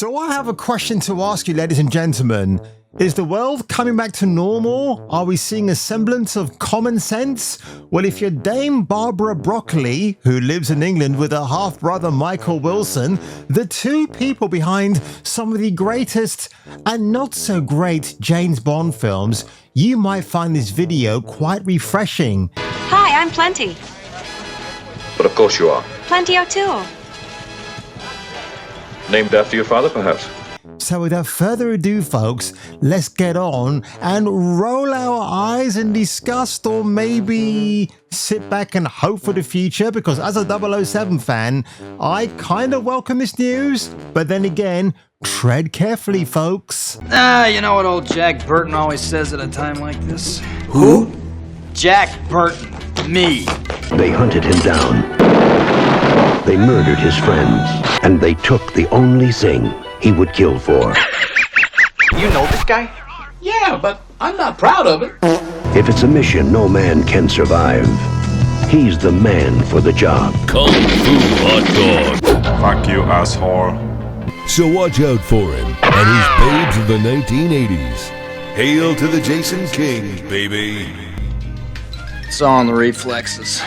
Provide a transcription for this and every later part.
So I have a question to ask you, ladies and gentlemen. Is the world coming back to normal? Are we seeing a semblance of common sense? Well, if you're Dame Barbara Broccoli, who lives in England with her half-brother Michael Wilson, the two people behind some of the greatest and not so great James Bond films, you might find this video quite refreshing. Hi, I'm Plenty. But of course you are. Plenty O'Toole. Named after your father, perhaps? So without further ado, folks, let's get on and roll our eyes in disgust, or maybe sit back and hope for the future, because as a 007 fan, I kind of welcome this news, but then again, tread carefully, folks. You know what old Jack Burton always says at a time like this? Who? Jack Burton. Me. They hunted him down. They murdered his friends, and they took the only thing he would kill for. You know this guy? Yeah, but I'm not proud of it. If it's a mission no man can survive, he's the man for the job. Kung Fu Hot Dog. Fuck you, asshole. So watch out for him and his babes of the 1980s. Hail to the Jason King, baby. It's all in the reflexes.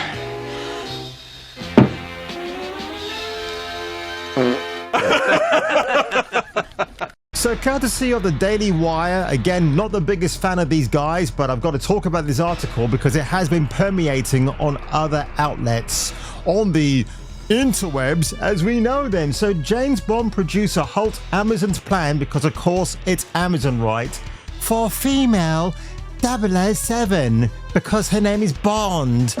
So courtesy of the Daily Wire, again, not the biggest fan of these guys, but I've got to talk about this article because it has been permeating on other outlets on the interwebs as we know them. So James Bond producer halts Amazon's plan, because of course it's Amazon, right, for female 007, because her name is Bond,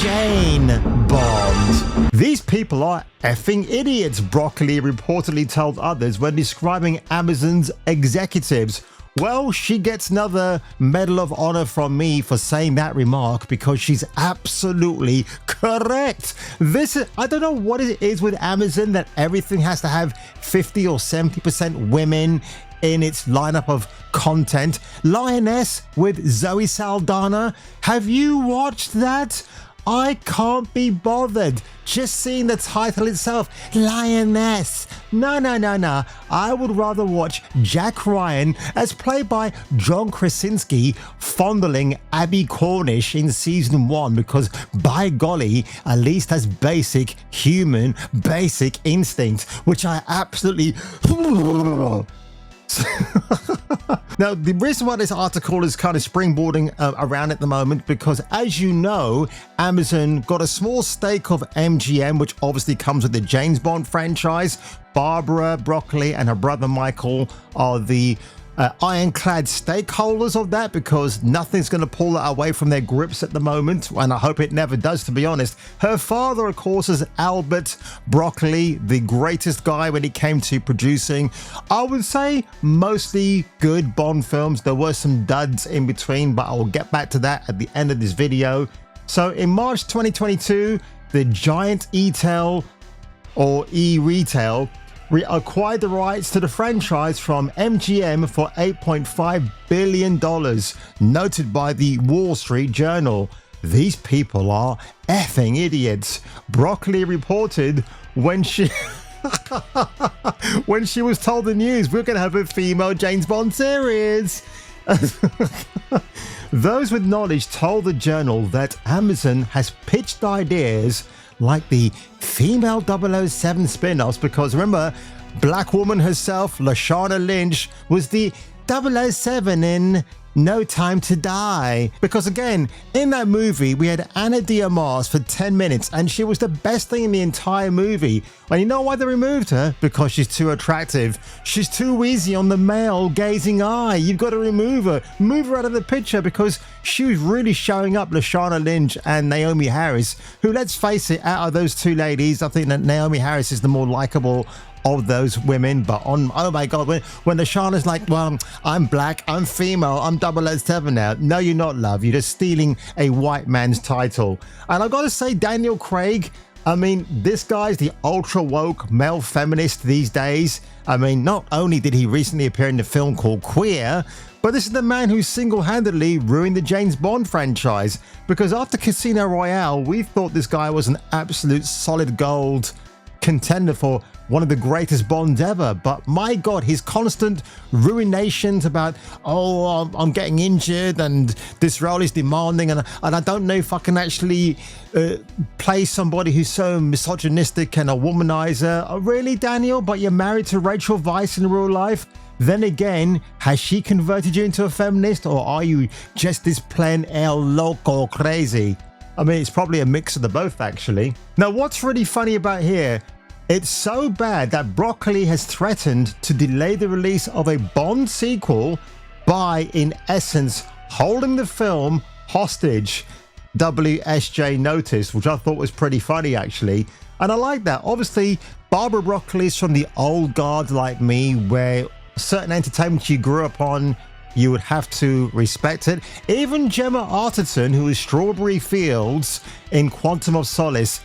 Jane Bond. These people are effing idiots, Broccoli reportedly told others when describing Amazon's executives. Well, she gets another Medal of Honor from me for saying that remark, because she's absolutely correct. I don't know what it is with Amazon that everything has to have 50 or 70% women in its lineup of content. Lioness with Zoe Saldana. Have you watched that? I can't be bothered just seeing the title itself, Lioness. No. I would rather watch Jack Ryan, as played by John Krasinski, fondling Abby Cornish in season 1, because by golly, at least has basic human, basic instinct, which I absolutely... Now, the reason why this article is kind of springboarding around at the moment, because as you know, Amazon got a small stake of MGM, which obviously comes with the James Bond franchise. Barbara Broccoli and her brother Michael are the ironclad stakeholders of that, because nothing's going to pull that away from their grips at the moment, and I hope it never does, to be honest. Her father, of course, is Albert Broccoli, the greatest guy when it came to producing, I would say, mostly good Bond films. There were some duds in between, but I'll get back to that at the end of this video. So in March 2022, the giant E-Tail, or E-Retail, acquired the rights to the franchise from MGM for $8.5 billion, noted by the Wall Street Journal. These people are effing idiots, Broccoli reported when she when she was told the news, we're going to have a female James Bond series. Those with knowledge told the Journal that Amazon has pitched ideas like the female 007 spin-offs, because remember, Black woman herself, Lashana Lynch, was the 007 in No Time to Die. Because again, in that movie, we had Anna de Armas for 10 minutes, and she was the best thing in the entire movie. And you know why they removed her? Because she's too attractive. She's too easy on the male gazing eye. You've got to remove her. Move her out of the picture, because she was really showing up Lashana Lynch and Naomi Harris, who, let's face it, out of those two ladies, I think that Naomi Harris is the more likable of those women. But oh my god, when Lashana's like, well, I'm black, I'm female, I'm 007 now. No, you're not, love. You're just stealing a white man's title. And I've got to say, Daniel Craig, I mean, this guy's the ultra woke male feminist these days. I mean, not only did he recently appear in the film called Queer, but this is the man who single-handedly ruined the James Bond franchise, because after Casino Royale, we thought this guy was an absolute solid gold contender for one of the greatest Bonds ever. But my God, his constant ruinations about, oh, I'm getting injured and this role is demanding and I don't know if I can actually play somebody who's so misogynistic and a womanizer. Oh, really, Daniel? But you're married to Rachel Weisz in real life? Then again, has she converted you into a feminist, or are you just this plain el loco crazy? I mean, it's probably a mix of the both, actually. Now, what's really funny about here, it's so bad that Broccoli has threatened to delay the release of a Bond sequel by, in essence, holding the film hostage. WSJ noticed, which I thought was pretty funny, actually. And I like that. Obviously, Barbara Broccoli is from the old guard like me, where certain entertainment you grew up on, you would have to respect it. Even Gemma Arterton, who is Strawberry Fields in Quantum of Solace,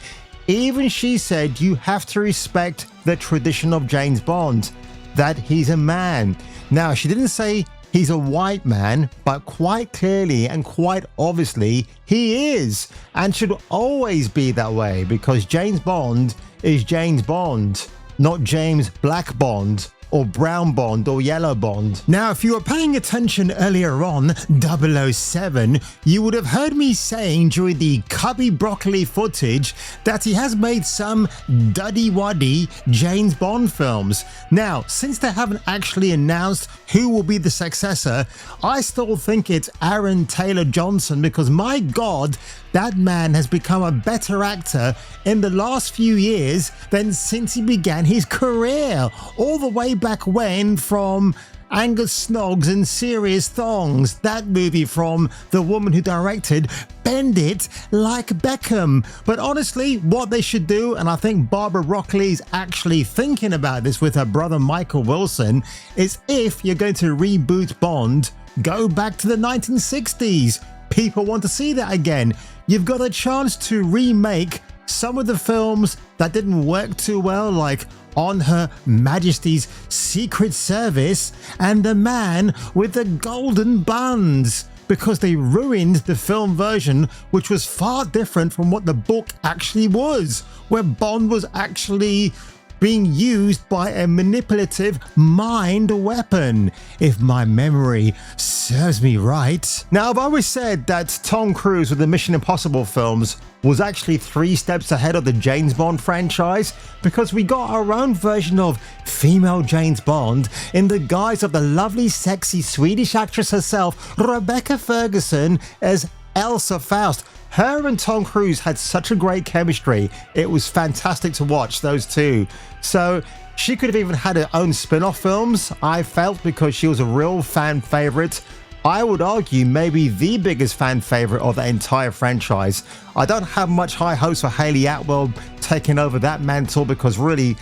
even she said you have to respect the tradition of James Bond, that he's a man. Now, she didn't say he's a white man, but quite clearly and quite obviously he is, and should always be that way, because James Bond is James Bond, not James Black Bond, or Brown Bond, or Yellow Bond. Now, if you were paying attention earlier on, 007, you would have heard me saying during the Cubby Broccoli footage that he has made some duddy-waddy James Bond films. Now, since they haven't actually announced who will be the successor, I still think it's Aaron Taylor-Johnson, because my God, that man has become a better actor in the last few years than since he began his career, all the way back when from Angus Snoggs and Serious Thongs, that movie from the woman who directed Bend It Like Beckham. But honestly, what they should do, and I think Barbara Broccoli is actually thinking about this with her brother Michael Wilson, is if you're going to reboot Bond, go back to the 1960s. People want to see that again. You've got a chance to remake some of the films that didn't work too well, like On Her Majesty's Secret Service and The Man with the Golden Buns, because they ruined the film version, which was far different from what the book actually was, where Bond was actually being used by a manipulative mind weapon, if my memory serves me right. Now, I've always said that Tom Cruise with the Mission Impossible films was actually 3 steps ahead of the James Bond franchise, because we got our own version of female James Bond in the guise of the lovely, sexy Swedish actress herself, Rebecca Ferguson, as Elsa Faust. Her and Tom Cruise had such a great chemistry. It was fantastic to watch, those two. So she could have even had her own spin-off films, I felt, because she was a real fan favorite. I would argue maybe the biggest fan favorite of the entire franchise. I don't have much high hopes for Hayley Atwell taking over that mantle, because really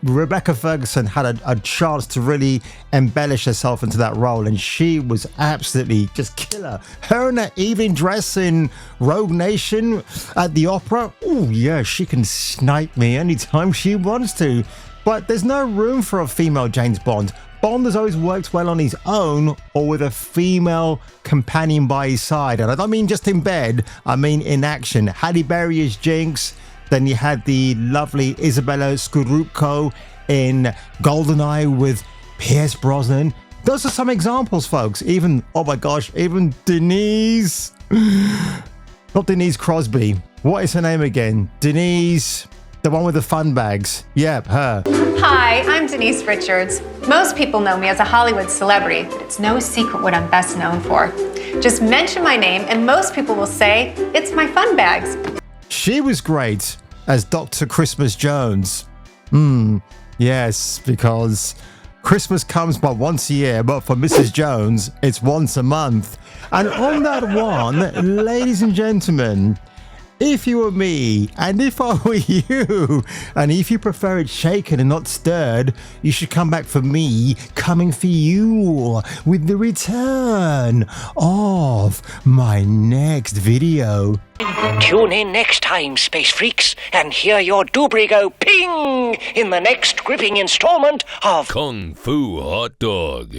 Rebecca Ferguson had a chance to really embellish herself into that role, and she was absolutely just killer. Her in that evening dress in Rogue Nation at the opera, oh yeah, she can snipe me anytime she wants to. But there's no room for a female James Bond. Bond has always worked well on his own or with a female companion by his side. And I don't mean just in bed, I mean in action. Halle Berry as Jinx, then you had the lovely Isabella Scorupco in GoldenEye with Pierce Brosnan. Those are some examples, folks. Even, oh my gosh, even Denise, not Denise Crosby. What is her name again? Denise, the one with the fun bags. Yep, her. Hi, I'm Denise Richards. Most people know me as a Hollywood celebrity, but it's no secret what I'm best known for. Just mention my name and most people will say it's my fun bags. She was great as Dr. Christmas Jones. Yes, because Christmas comes but once a year, but for Mrs. Jones, it's once a month. And on that one, ladies and gentlemen, if you were me, and if I were you, and if you prefer it shaken and not stirred, you should come back for me, coming for you with the return of my next video. Tune in next time, Space Freaks, and hear your doobry go ping in the next gripping installment of Kung Fu Hot Dog.